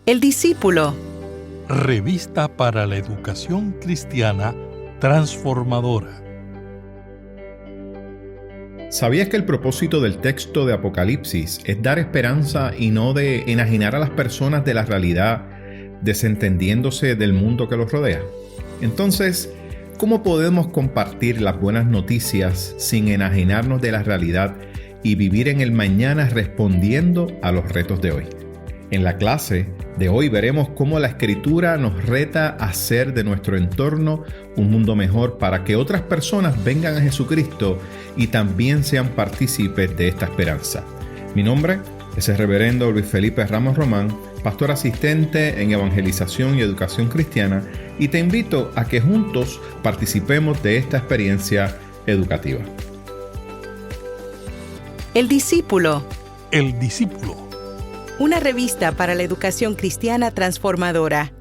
El discípulo. Revista para la educación cristiana transformadora. ¿Sabías que el propósito del texto de Apocalipsis es dar esperanza y no de enajenar a las personas de la realidad, desentendiéndose del mundo que los rodea? Entonces, ¿cómo podemos compartir las buenas noticias sin enajenarnos de la realidad y vivir en el mañana respondiendo a los retos de hoy? En la clase de hoy veremos cómo la Escritura nos reta a hacer de nuestro entorno un mundo mejor para que otras personas vengan a Jesucristo y también sean partícipes de esta esperanza. Mi nombre es el reverendo Luis Felipe Ramos Román, pastor asistente en Evangelización y Educación Cristiana, y te invito a que juntos participemos de esta experiencia educativa. El discípulo. El discípulo. Una revista para la educación cristiana transformadora.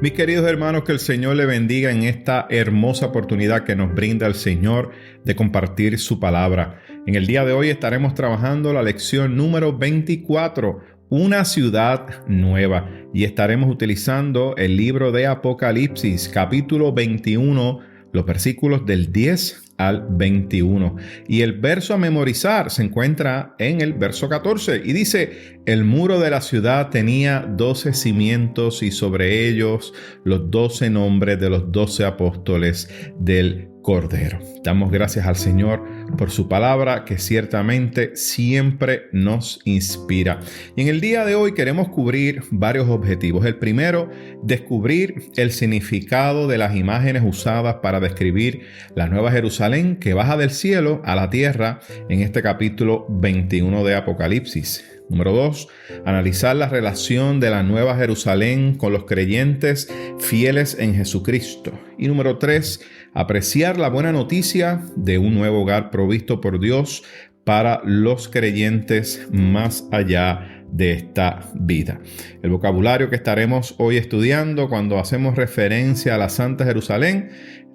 Mis queridos hermanos, que el Señor le bendiga en esta hermosa oportunidad que nos brinda el Señor de compartir su palabra. En el día de hoy estaremos trabajando la lección número 24, una ciudad nueva, y estaremos utilizando el libro de Apocalipsis, capítulo 21, los versículos del 10 al 21. Y el verso a memorizar se encuentra en el verso 14 y dice: el muro de la ciudad tenía 12 cimientos y sobre ellos los 12 nombres de los 12 apóstoles del Cordero. Damos gracias al Señor por su palabra, que ciertamente siempre nos inspira. Y en el día de hoy queremos cubrir varios objetivos. El primero, descubrir el significado de las imágenes usadas para describir la Nueva Jerusalén que baja del cielo a la tierra en este capítulo 21 de Apocalipsis. Número 2, analizar la relación de la Nueva Jerusalén con los creyentes fieles en Jesucristo. Y número 3, apreciar la buena noticia de un nuevo hogar provisto por Dios para los creyentes más allá de esta vida. El vocabulario que estaremos hoy estudiando cuando hacemos referencia a la Santa Jerusalén,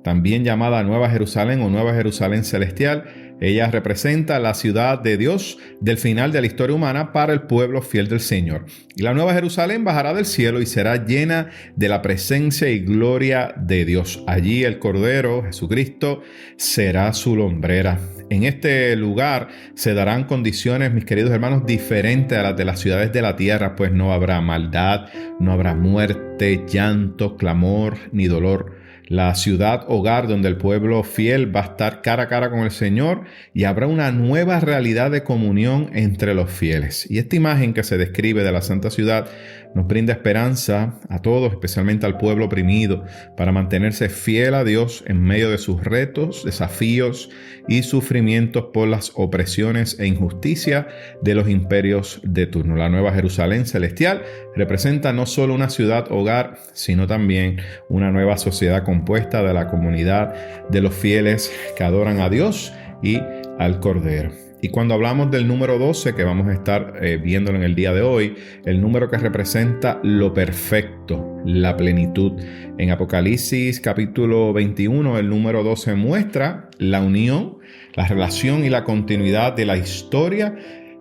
también llamada Nueva Jerusalén o Nueva Jerusalén Celestial, ella representa la ciudad de Dios del final de la historia humana para el pueblo fiel del Señor. Y la Nueva Jerusalén bajará del cielo y será llena de la presencia y gloria de Dios. Allí el Cordero, Jesucristo, será su lumbrera. En este lugar se darán condiciones, mis queridos hermanos, diferentes a las de las ciudades de la tierra, pues no habrá maldad, no habrá muerte, llanto, clamor ni dolor. La ciudad hogar donde el pueblo fiel va a estar cara a cara con el Señor y habrá una nueva realidad de comunión entre los fieles. Y esta imagen que se describe de la Santa Ciudad nos brinda esperanza a todos, especialmente al pueblo oprimido, para mantenerse fiel a Dios en medio de sus retos, desafíos y sufrimientos por las opresiones e injusticia de los imperios de turno. La Nueva Jerusalén Celestial representa no solo una ciudad hogar, sino también una nueva sociedad compuesta de la comunidad de los fieles que adoran a Dios y al Cordero. Y cuando hablamos del número 12, que vamos a estar viéndolo en el día de hoy, el número que representa lo perfecto, la plenitud. En Apocalipsis capítulo 21, el número 12 muestra la unión, la relación y la continuidad de la historia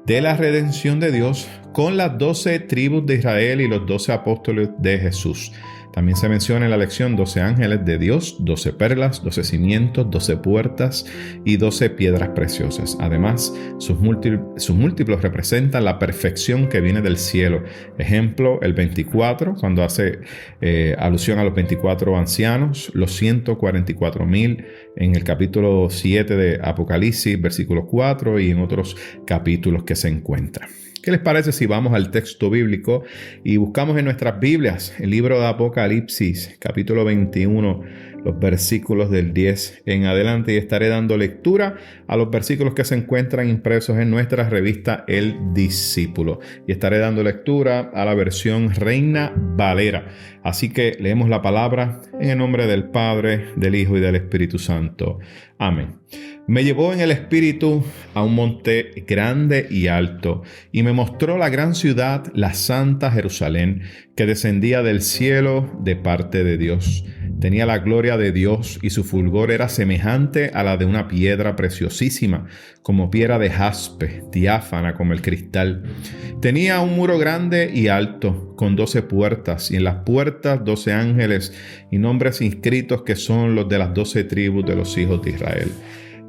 de la redención de Dios con las 12 tribus de Israel y los 12 apóstoles de Jesús. También se menciona en la lección 12 ángeles de Dios, 12 perlas, 12 cimientos, 12 puertas y 12 piedras preciosas. Además, sus múltiplos representan la perfección que viene del cielo. Ejemplo, el 24, cuando hace alusión a los 24 ancianos, los 144,000 en el capítulo 7 de Apocalipsis, versículo 4, y en otros capítulos que se encuentran. ¿Qué les parece si vamos al texto bíblico y buscamos en nuestras Biblias el libro de Apocalipsis, capítulo 21, los versículos del 10 en adelante, y estaré dando lectura a los versículos que se encuentran impresos en nuestra revista El Discípulo, y estaré dando lectura a la versión Reina Valera. Así que leemos la palabra en el nombre del Padre, del Hijo y del Espíritu Santo. Amén. Me llevó en el Espíritu a un monte grande y alto, y me mostró la gran ciudad, la Santa Jerusalén, que descendía del cielo de parte de Dios. Tenía la gloria de Dios y su fulgor era semejante a la de una piedra preciosísima, como piedra de jaspe, diáfana como el cristal. Tenía un muro grande y alto, con 12 puertas, y en las puertas 12 ángeles y nombres inscritos que son los de las 12 tribus de los hijos de Israel.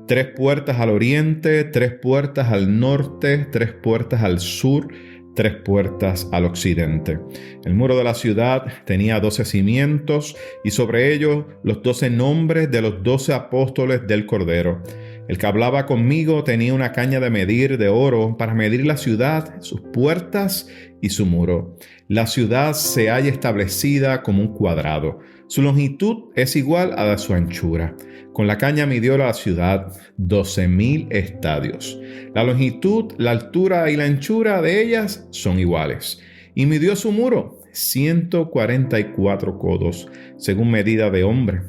3 puertas al oriente, 3 puertas al norte, 3 puertas al sur, 3 puertas al occidente. El muro de la ciudad tenía 12 cimientos y sobre ellos los 12 nombres de los 12 apóstoles del Cordero. El que hablaba conmigo tenía una caña de medir de oro para medir la ciudad, sus puertas y su muro. La ciudad se halla establecida como un cuadrado. Su longitud es igual a la de su anchura. Con la caña midió la ciudad 12,000 estadios. La longitud, la altura y la anchura de ellas son iguales. Y midió su muro 144 codos, según medida de hombre,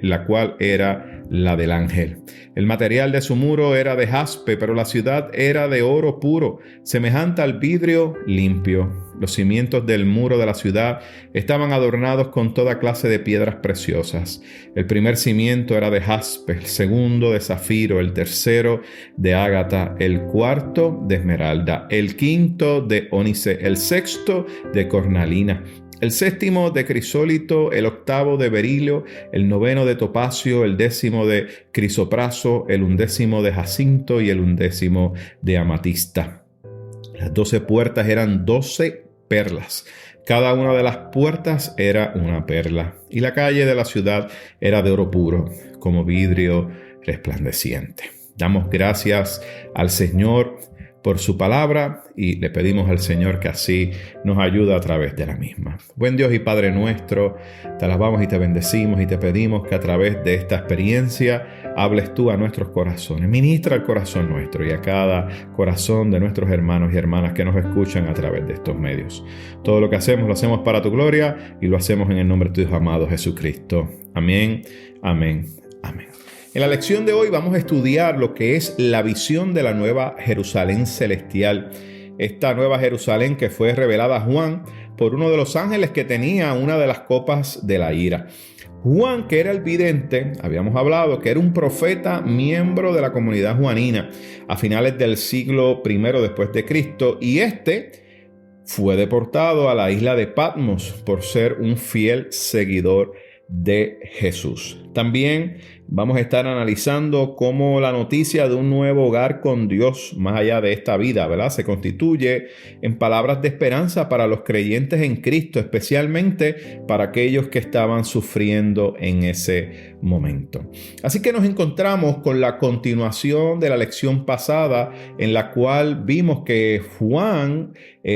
la cual era la del ángel. El material de su muro era de jaspe, pero la ciudad era de oro puro, semejante al vidrio limpio. Los cimientos del muro de la ciudad estaban adornados con toda clase de piedras preciosas. El primer cimiento era de jaspe, el segundo de zafiro, el tercero de ágata, el cuarto de esmeralda, el quinto de ónice, el sexto de cornalina, el séptimo de crisólito, el octavo de berilio, el noveno de topacio, el décimo de crisopraso, el 11º de jacinto y el 11º de amatista. Las 12 puertas eran 12 perlas. Cada una de las puertas era una perla. Y la calle de la ciudad era de oro puro, como vidrio resplandeciente. Damos gracias al Señor por su palabra y le pedimos al Señor que así nos ayude a través de la misma. Buen Dios y Padre nuestro, te alabamos y te bendecimos y te pedimos que a través de esta experiencia hables tú a nuestros corazones. Ministra el corazón nuestro y a cada corazón de nuestros hermanos y hermanas que nos escuchan a través de estos medios. Todo lo que hacemos lo hacemos para tu gloria y lo hacemos en el nombre de tu Hijo amado Jesucristo. Amén, amén, amén. En la lección de hoy vamos a estudiar lo que es la visión de la Nueva Jerusalén celestial. Esta Nueva Jerusalén que fue revelada a Juan por uno de los ángeles que tenía una de las copas de la ira. Juan, que era el vidente, habíamos hablado que era un profeta miembro de la comunidad juanina a finales del siglo I después de Cristo, y fue deportado a la isla de Patmos por ser un fiel seguidor de Jesús. También vamos a estar analizando cómo la noticia de un nuevo hogar con Dios más allá de esta vida, ¿verdad?, se constituye en palabras de esperanza para los creyentes en Cristo, especialmente para aquellos que estaban sufriendo en ese momento. Así que nos encontramos con la continuación de la lección pasada, en la cual vimos que Juan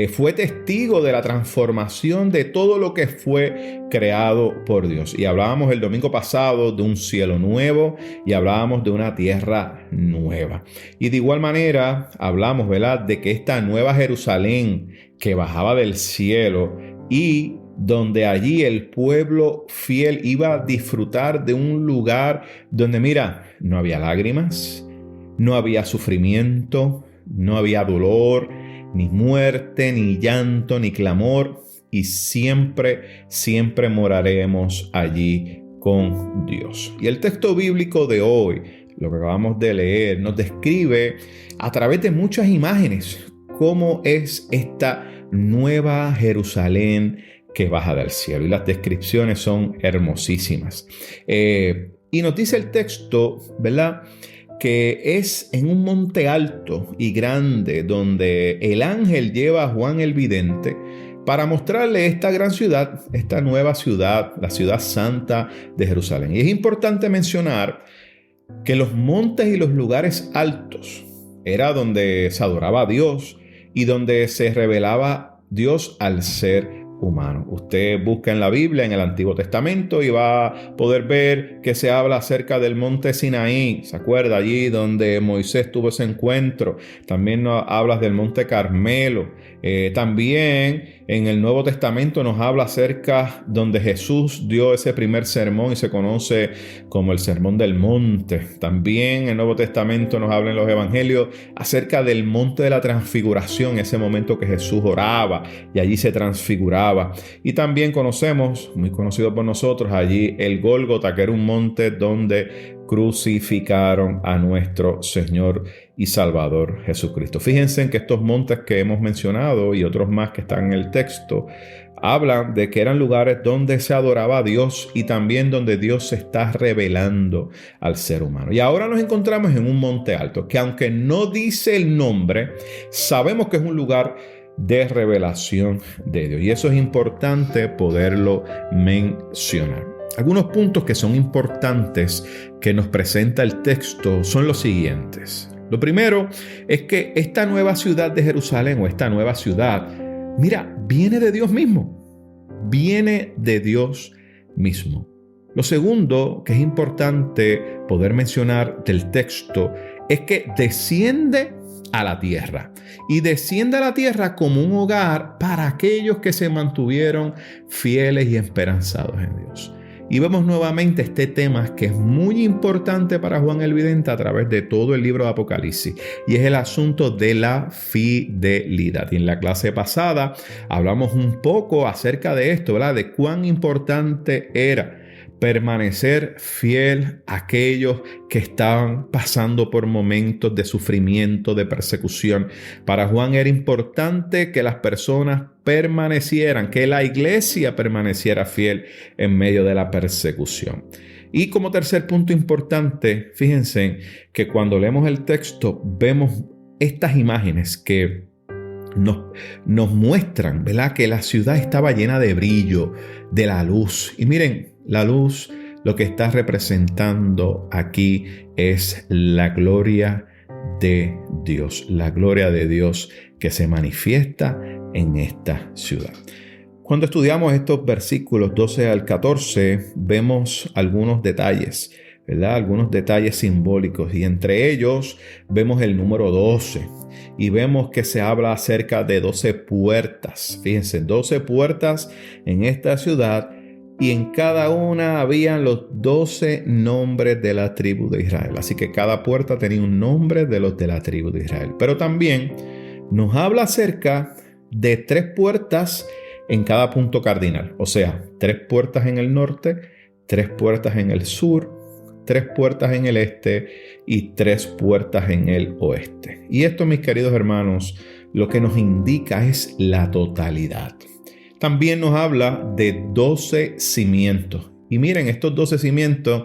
fue testigo de la transformación de todo lo que fue creado por Dios. Y hablábamos el domingo pasado de un cielo nuevo y hablábamos de una tierra nueva. Y de igual manera hablamos, ¿verdad?, de que esta nueva Jerusalén que bajaba del cielo y donde allí el pueblo fiel iba a disfrutar de un lugar donde, mira, no había lágrimas, no había sufrimiento, no había dolor, ni muerte, ni llanto, ni clamor, y siempre, siempre moraremos allí con Dios. Y el texto bíblico de hoy, lo que acabamos de leer, nos describe a través de muchas imágenes cómo es esta nueva Jerusalén que baja del cielo. Y las descripciones son hermosísimas. Y nos dice el texto, ¿verdad?, que es en un monte alto y grande donde el ángel lleva a Juan el vidente para mostrarle esta gran ciudad, esta nueva ciudad, la ciudad santa de Jerusalén. Y es importante mencionar que los montes y los lugares altos era donde se adoraba a Dios y donde se revelaba Dios al ser humano. Usted busca en la Biblia, en el Antiguo Testamento, y va a poder ver que se habla acerca del monte Sinaí. ¿Se acuerda? Allí donde Moisés tuvo ese encuentro. También nos habla del monte Carmelo. También en el Nuevo Testamento nos habla acerca donde Jesús dio ese primer sermón y se conoce como el Sermón del Monte. También en el Nuevo Testamento nos habla en los Evangelios acerca del monte de la transfiguración, ese momento que Jesús oraba y allí se transfiguraba adoraba. Y también conocemos, muy conocido por nosotros, allí el Gólgota, que era un monte donde crucificaron a nuestro Señor y Salvador Jesucristo. Fíjense en que estos montes que hemos mencionado y otros más que están en el texto hablan de que eran lugares donde se adoraba a Dios y también donde Dios se está revelando al ser humano. Y ahora nos encontramos en un monte alto que, aunque no dice el nombre, sabemos que es un lugar de revelación de Dios. Y eso es importante poderlo mencionar. Algunos puntos que son importantes que nos presenta el texto son los siguientes. Lo primero es que esta nueva ciudad de Jerusalén, o esta nueva ciudad, mira, viene de Dios mismo. Viene de Dios mismo. Lo segundo que es importante poder mencionar del texto es que desciende a la tierra. Y desciende a la tierra como un hogar para aquellos que se mantuvieron fieles y esperanzados en Dios. Y vemos nuevamente este tema que es muy importante para Juan el Vidente a través de todo el libro de Apocalipsis, y es el asunto de la fidelidad. Y en la clase pasada hablamos un poco acerca de esto, ¿verdad? De cuán importante era permanecer fiel a aquellos que estaban pasando por momentos de sufrimiento, de persecución. Para Juan era importante que las personas permanecieran, que la iglesia permaneciera fiel en medio de la persecución. Y como tercer punto importante, fíjense que cuando leemos el texto vemos estas imágenes que nos muestran, ¿verdad?, que la ciudad estaba llena de brillo, de la luz. Y miren, la luz lo que está representando aquí es la gloria de Dios, la gloria de Dios que se manifiesta en esta ciudad. Cuando estudiamos estos versículos 12 al 14, vemos algunos detalles, ¿verdad? Algunos detalles simbólicos, y entre ellos vemos el número 12 y vemos que se habla acerca de 12 puertas. Fíjense, 12 puertas en esta ciudad, y en cada una habían los 12 nombres de la tribu de Israel. Así que cada puerta tenía un nombre de los de la tribu de Israel. Pero también nos habla acerca de 3 puertas en cada punto cardinal. O sea, 3 puertas en el norte, 3 puertas en el sur, 3 puertas en el este y 3 puertas en el oeste. Y esto, mis queridos hermanos, lo que nos indica es la totalidad. También nos habla de 12 cimientos. Y miren, estos 12 cimientos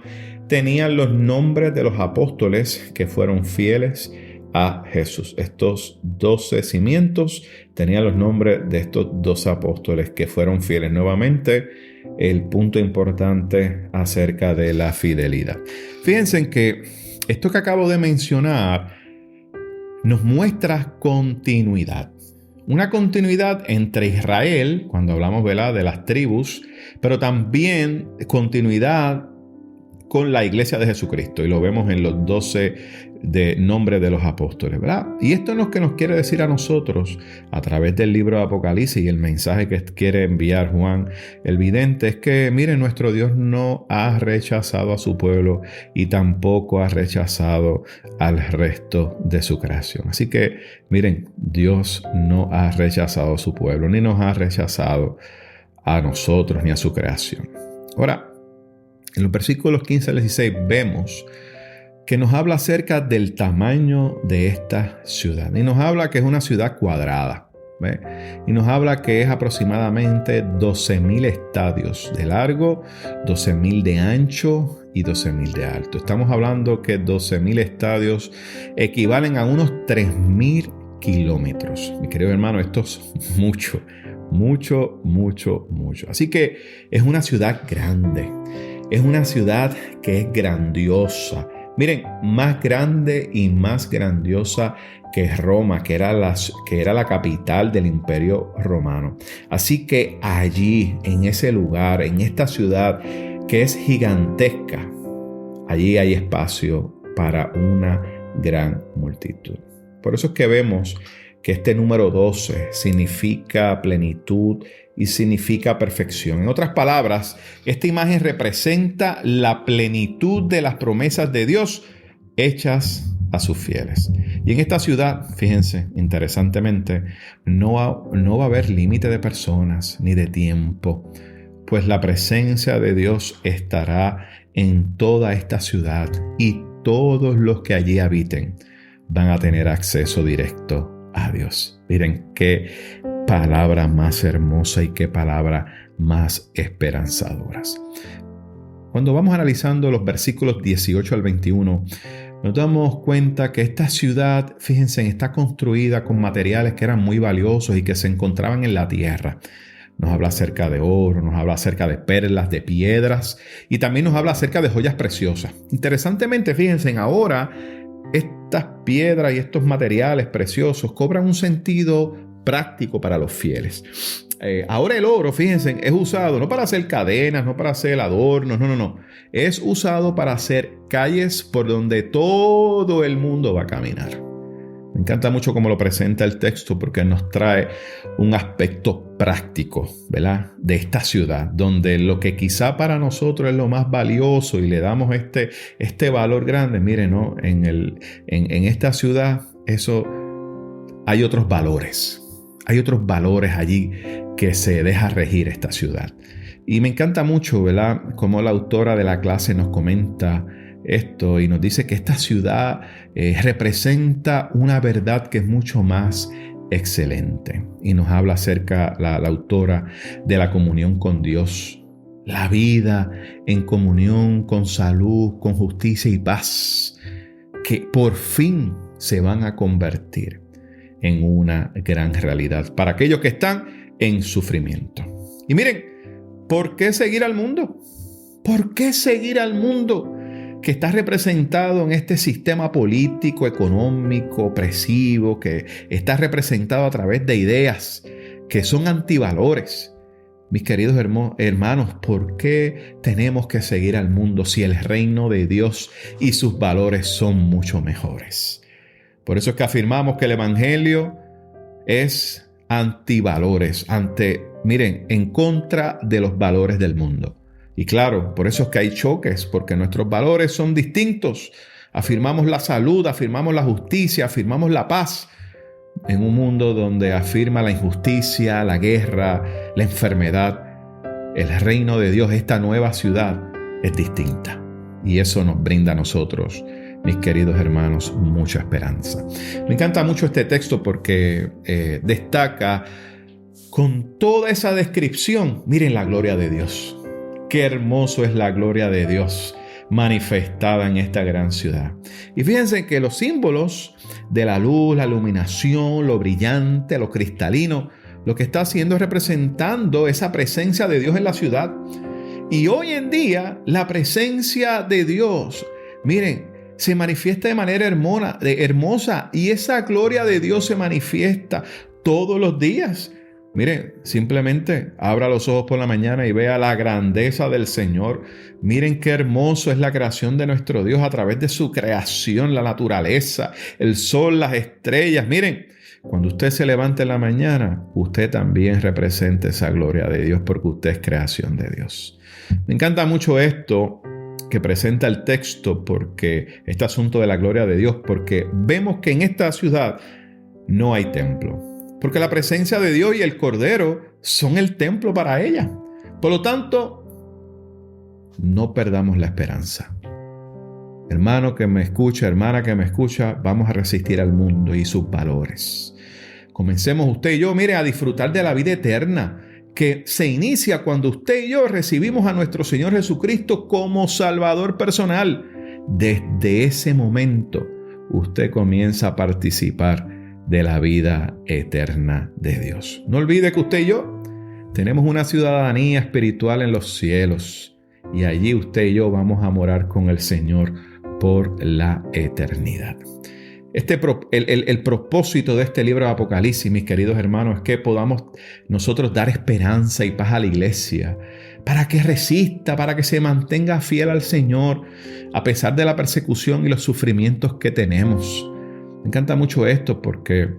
tenían los nombres de los apóstoles que fueron fieles a Jesús. Estos 12 cimientos tenían los nombres de estos 12 apóstoles que fueron fieles. Nuevamente, el punto importante acerca de la fidelidad. Fíjense en que esto que acabo de mencionar nos muestra continuidad. Una continuidad entre Israel, cuando hablamos, ¿verdad?, de las tribus, pero también continuidad con la iglesia de Jesucristo. Y lo vemos en los 12 de nombres de los apóstoles, ¿verdad? Y esto es lo que nos quiere decir a nosotros a través del libro de Apocalipsis, y el mensaje que quiere enviar Juan el Vidente es que, miren, nuestro Dios no ha rechazado a su pueblo y tampoco ha rechazado al resto de su creación. Así que, miren, Dios no ha rechazado a su pueblo, ni nos ha rechazado a nosotros, ni a su creación. Ahora, en los versículos 15 al 16 vemos que nos habla acerca del tamaño de esta ciudad. Y nos habla que es una ciudad cuadrada, ¿ve? Y nos habla que es aproximadamente 12,000 estadios de largo, 12,000 de ancho y 12,000 de alto. Estamos hablando que 12,000 estadios equivalen a unos 3,000 kilómetros. Mi querido hermano, esto es mucho. Así que es una ciudad grande. Es una ciudad que es grandiosa. Miren, más grande y más grandiosa que Roma, que era la capital del Imperio Romano. Así que allí, en ese lugar, en esta ciudad que es gigantesca, allí hay espacio para una gran multitud. Por eso es que vemos que este número 12 significa plenitud y significa perfección. En otras palabras, esta imagen representa la plenitud de las promesas de Dios hechas a sus fieles. Y en esta ciudad, fíjense, interesantemente, no va a haber límite de personas ni de tiempo, pues la presencia de Dios estará en toda esta ciudad y todos los que allí habiten van a tener acceso directo a Dios. Miren qué palabra más hermosa y qué palabra más esperanzadoras. Cuando vamos analizando los versículos 18 al 21, nos damos cuenta que esta ciudad, fíjense, está construida con materiales que eran muy valiosos y que se encontraban en la tierra. Nos habla acerca de oro, nos habla acerca de perlas, de piedras y también nos habla acerca de joyas preciosas. Interesantemente, fíjense, ahora estas piedras y estos materiales preciosos cobran un sentido práctico para los fieles. Ahora el oro, fíjense, es usado no para hacer cadenas, no para hacer adornos, no. Es usado para hacer calles por donde todo el mundo va a caminar. Me encanta mucho cómo lo presenta el texto porque nos trae un aspecto práctico, ¿verdad?, de esta ciudad, donde lo que quizá para nosotros es lo más valioso y le damos este valor grande. Miren, ¿no? En esta ciudad hay otros valores. Hay otros valores allí que se deja regir esta ciudad. Y me encanta mucho, ¿verdad?, cómo la autora de la clase nos comenta esto y nos dice que esta ciudad representa una verdad que es mucho más excelente. Y nos habla acerca, la autora, de la comunión con Dios. La vida en comunión, con salud, con justicia y paz, que por fin se van a convertir en una gran realidad para aquellos que están en sufrimiento. Y miren, ¿por qué seguir al mundo? ¿Por qué seguir al mundo que está representado en este sistema político, económico, opresivo, que está representado a través de ideas que son antivalores? Mis queridos hermanos, ¿por qué tenemos que seguir al mundo si el reino de Dios y sus valores son mucho mejores? Por eso es que afirmamos que el Evangelio es antivalores, miren, en contra de los valores del mundo. Y claro, por eso es que hay choques, porque nuestros valores son distintos. Afirmamos la salud, afirmamos la justicia, afirmamos la paz, en un mundo donde afirma la injusticia, la guerra, la enfermedad. El reino de Dios, esta nueva ciudad, es distinta. Y eso nos brinda a nosotros, mis queridos hermanos, mucha esperanza. Me encanta mucho este texto porque destaca con toda esa descripción, miren la gloria de Dios. Qué hermoso es la gloria de Dios manifestada en esta gran ciudad. Y fíjense que los símbolos de la luz, la iluminación, lo brillante, lo cristalino, lo que está haciendo es representando esa presencia de Dios en la ciudad. Y hoy en día la presencia de Dios, miren, se manifiesta de manera hermosa y esa gloria de Dios se manifiesta todos los días. Miren, simplemente abra los ojos por la mañana y vea la grandeza del Señor. Miren qué hermoso es la creación de nuestro Dios a través de su creación, la naturaleza, el sol, las estrellas. Miren, cuando usted se levanta en la mañana, usted también representa esa gloria de Dios porque usted es creación de Dios. Me encanta mucho esto que presenta el texto, porque este asunto de la gloria de Dios, porque vemos que en esta ciudad no hay templo. Porque la presencia de Dios y el Cordero son el templo para ella. Por lo tanto, no perdamos la esperanza. Hermano que me escucha, hermana que me escucha, vamos a resistir al mundo y sus valores. Comencemos usted y yo, mire, a disfrutar de la vida eterna que se inicia cuando usted y yo recibimos a nuestro Señor Jesucristo como Salvador personal. Desde ese momento, usted comienza a participar de la vida eterna de Dios. No olvide que usted y yo tenemos una ciudadanía espiritual en los cielos y allí usted y yo vamos a morar con el Señor por la eternidad. El propósito de este libro de Apocalipsis, mis queridos hermanos, es que podamos nosotros dar esperanza y paz a la iglesia para que resista, para que se mantenga fiel al Señor a pesar de la persecución y los sufrimientos que tenemos. Me encanta mucho esto porque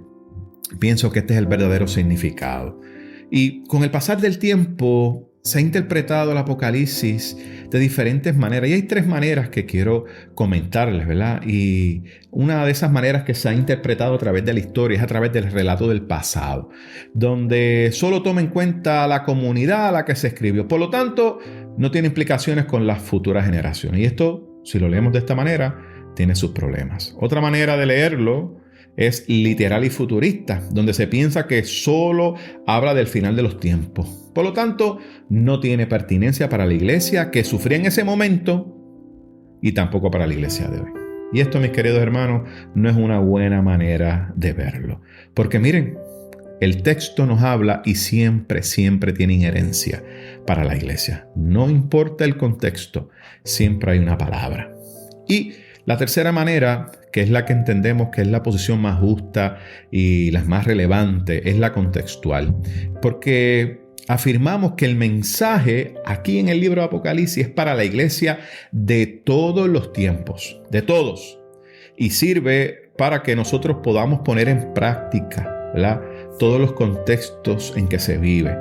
pienso que este es el verdadero significado. Y con el pasar del tiempo se ha interpretado el Apocalipsis de diferentes maneras. Y hay 3 maneras que quiero comentarles, ¿verdad? Y una de esas maneras que se ha interpretado a través de la historia es a través del relato del pasado, donde solo toma en cuenta la comunidad a la que se escribió. Por lo tanto, no tiene implicaciones con las futuras generaciones. Y esto, si lo leemos de esta manera, tiene sus problemas. Otra manera de leerlo es literal y futurista, donde se piensa que solo habla del final de los tiempos. Por lo tanto, no tiene pertinencia para la iglesia que sufría en ese momento y tampoco para la iglesia de hoy. Y esto, mis queridos hermanos, no es una buena manera de verlo. Porque miren, el texto nos habla y siempre tiene inherencia para la iglesia. No importa el contexto, siempre hay una palabra. Y la tercera manera, que es la que entendemos que es la posición más justa y la más relevante, es la contextual. Porque afirmamos que el mensaje aquí en el libro de Apocalipsis es para la iglesia de todos los tiempos, de todos. Y sirve para que nosotros podamos poner en práctica, ¿verdad?, todos los contextos en que se vive,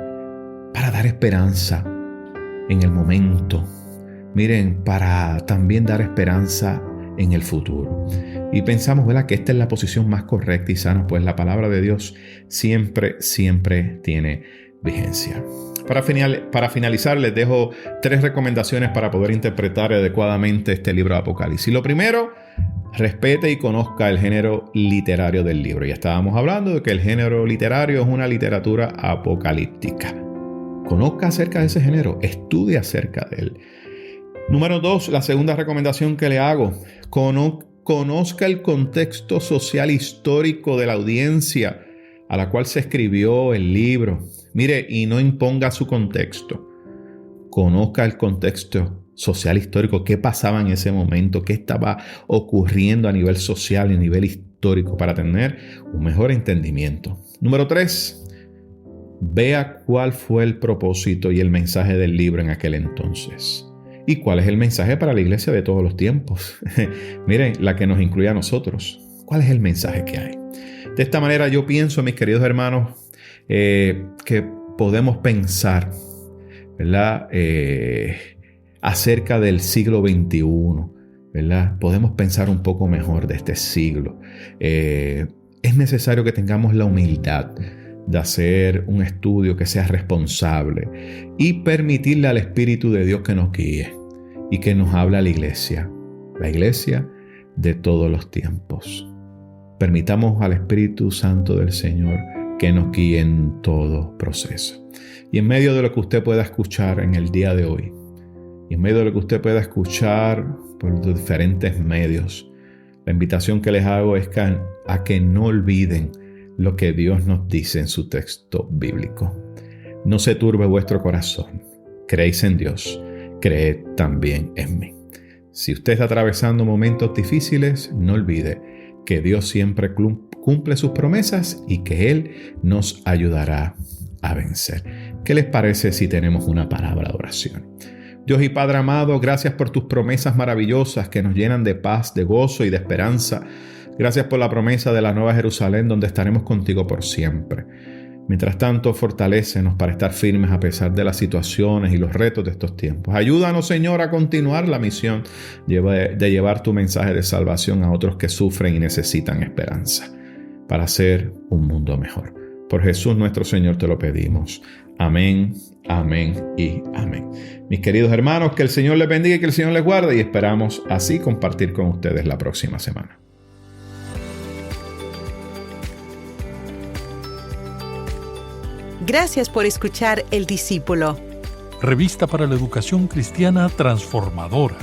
para dar esperanza en el momento. Miren, para también dar esperanza en el futuro. Y pensamos, ¿verdad?, que esta es la posición más correcta y sana, pues la palabra de Dios siempre tiene vigencia. Para finalizar, les dejo 3 recomendaciones para poder interpretar adecuadamente este libro de Apocalipsis. Lo primero, respete y conozca el género literario del libro. Ya estábamos hablando de que el género literario es una literatura apocalíptica. Conozca acerca de ese género, estudie acerca de él. Número 2, la segunda recomendación que le hago, conozca el contexto social histórico de la audiencia a la cual se escribió el libro. Mire, y no imponga su contexto. Conozca el contexto social histórico, qué pasaba en ese momento, qué estaba ocurriendo a nivel social y a nivel histórico para tener un mejor entendimiento. Número 3, vea cuál fue el propósito y el mensaje del libro en aquel entonces. ¿Y cuál es el mensaje para la iglesia de todos los tiempos? Miren, la que nos incluye a nosotros. ¿Cuál es el mensaje que hay? De esta manera yo pienso, mis queridos hermanos, que podemos pensar, ¿verdad?, acerca del siglo XXI, ¿verdad? Podemos pensar un poco mejor de este siglo. Es necesario que tengamos la humildad de hacer un estudio que sea responsable y permitirle al Espíritu de Dios que nos guíe y que nos hable a la iglesia de todos los tiempos. Permitamos al Espíritu Santo del Señor que nos guíe en todo proceso. Y en medio de lo que usted pueda escuchar en el día de hoy, y en medio de lo que usted pueda escuchar por los diferentes medios, la invitación que les hago es a que no olviden lo que Dios nos dice en su texto bíblico. No se turbe vuestro corazón. Creéis en Dios, creed también en mí. Si usted está atravesando momentos difíciles, no olvide que Dios siempre cumple sus promesas y que Él nos ayudará a vencer. ¿Qué les parece si tenemos una palabra de oración? Dios y Padre amado, gracias por tus promesas maravillosas que nos llenan de paz, de gozo y de esperanza. Gracias por la promesa de la Nueva Jerusalén, donde estaremos contigo por siempre. Mientras tanto, fortalécenos para estar firmes a pesar de las situaciones y los retos de estos tiempos. Ayúdanos, Señor, a continuar la misión de llevar tu mensaje de salvación a otros que sufren y necesitan esperanza, para hacer un mundo mejor. Por Jesús nuestro Señor te lo pedimos. Amén, amén y amén. Mis queridos hermanos, que el Señor les bendiga y que el Señor les guarde, y esperamos así compartir con ustedes la próxima semana. Gracias por escuchar El Discípulo. Revista para la educación cristiana transformadora.